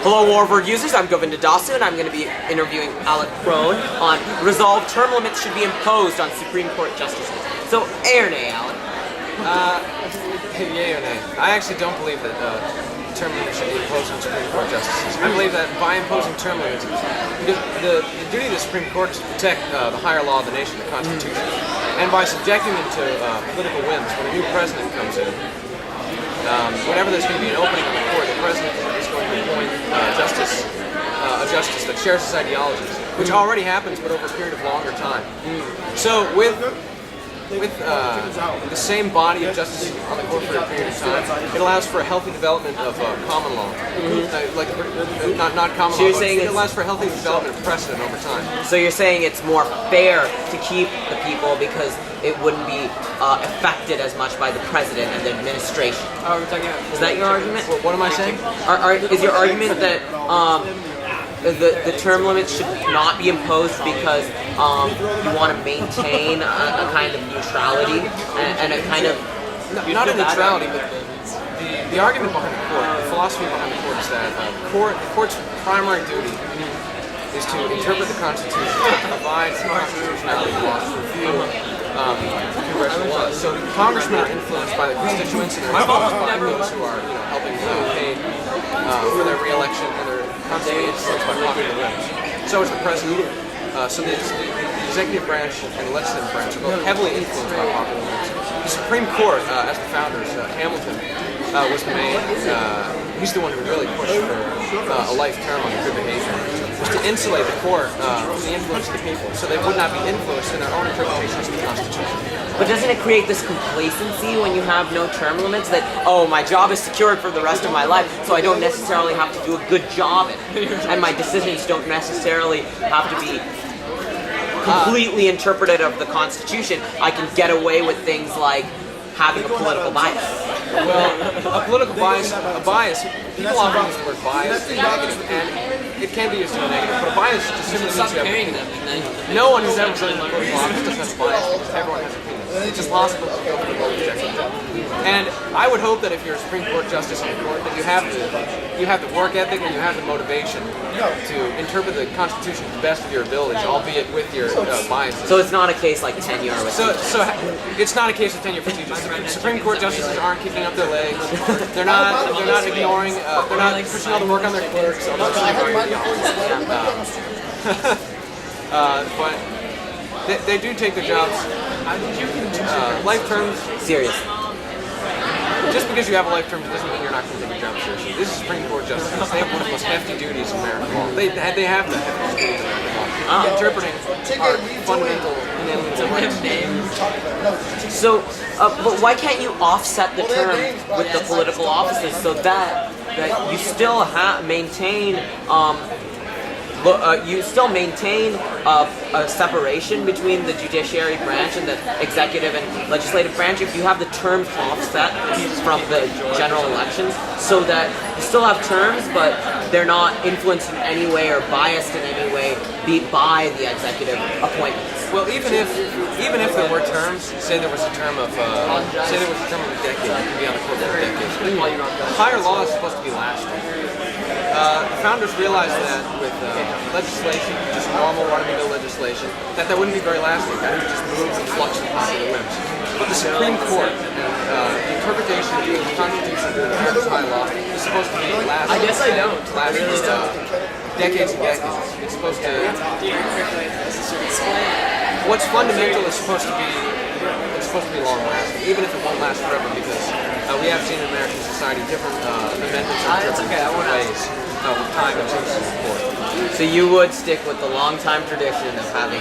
Hello, Warword users. I'm Govinda Dasu, and I'm going to be interviewing Alec Crone on resolve term limits should be imposed on Supreme Court justices. So, A or nay, Alec? Yay or nay? I actually don't believe that term limits should be imposed on Supreme Court justices. I believe that by imposing term limits, because the duty of the Supreme Court is to protect the higher law of the nation, the Constitution, and by subjecting them to political whims, when a new president comes in, whenever there's going to be an opening on the court, the president is going to appoint a justice that shares his ideologies, which already happens, but over a period of longer time. So with the same body of justices on the court for a period of time, it allows for a healthy development of common law. Not common law, but it allows for a healthy development of precedent over time. So you're saying it's more fair to keep the people because it wouldn't be affected as much by the president and the administration. Is that your argument? What am I saying? Is your argument that the term limits should not be imposed because you want to maintain a kind of neutrality and a kind of... Not a neutrality, but the argument behind the court, the philosophy behind the court is that the court's primary duty is to interpret the Constitution, to provide constitutionality laws to review congressional laws. So congressmen are influenced by the constituents and they're influenced by those who are helping paid for their re-election, and they're constantly influenced by popular whims. So is the president. So the executive branch and the legislative branch are both heavily influenced by popular whims. The Supreme Court, as the founders, Hamilton, was the main, he's the one who really pushed for a life term on good behavior, was to insulate the court from the influence of the people, so they would not be influenced in their own interpretations of the Constitution. But doesn't it create this complacency when you have no term limits that, oh, my job is secured for the rest of my life, so I don't necessarily have to do a good job in it, and my decisions don't necessarily have to be completely interpreted of the Constitution. I can get away with things like having a political bias. Well, a political bias, people often use the word bias in negative, and it can be used in a negative, but a bias just simply means you have opinion. No one who's ever been in political office doesn't have a bias because everyone has opinions. It's impossible to go for the vote rejection. And I would hope that if you're a Supreme Court justice on the court, that you have the work ethic and you have the motivation to interpret the Constitution to the best of your abilities, albeit with your biases. So it's not a case like tenure with So it's not a case of tenure for teachers. Supreme Court justices aren't kicking up their legs. They're not ignoring. They're not pushing all the work on their clerks. But they do take their jobs. Life terms. serious. Just because you have a life term doesn't mean you're not going to take your job seriously. This is Supreme Court justices. They have one of the most hefty duties in American law. They have the heftiest duties in American law. Interpreting our fundamental rights. So, but why can't you offset the term with the political offices so that you still maintain a separation between the judiciary branch and the executive and legislative branch if you have the terms offset from the general elections, so that you still have terms, but they're not influenced in any way or biased in any way by the executive appointments. Well, even if there were terms, say there was a term of a decade, you could be on the court for a decade. Higher law is supposed to be lasting. The founders realized that with legislation, just normal run-of-the-mill legislation, that wouldn't be very lasting. That would just move and flux of popular whims. But the Supreme Court and the interpretation of the Constitution of the high law is supposed to be lasting. I guess I don't. Last decades and decades. It's supposed to. What's fundamental is supposed to be long-lasting, even if it won't last forever, because we have seen in American society different amendments in different ways with time and changes in the court. So you would stick with the long-time tradition of having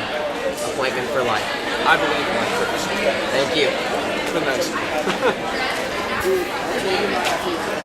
appointment for life? I believe in life purpose. Thank you. It's been nice.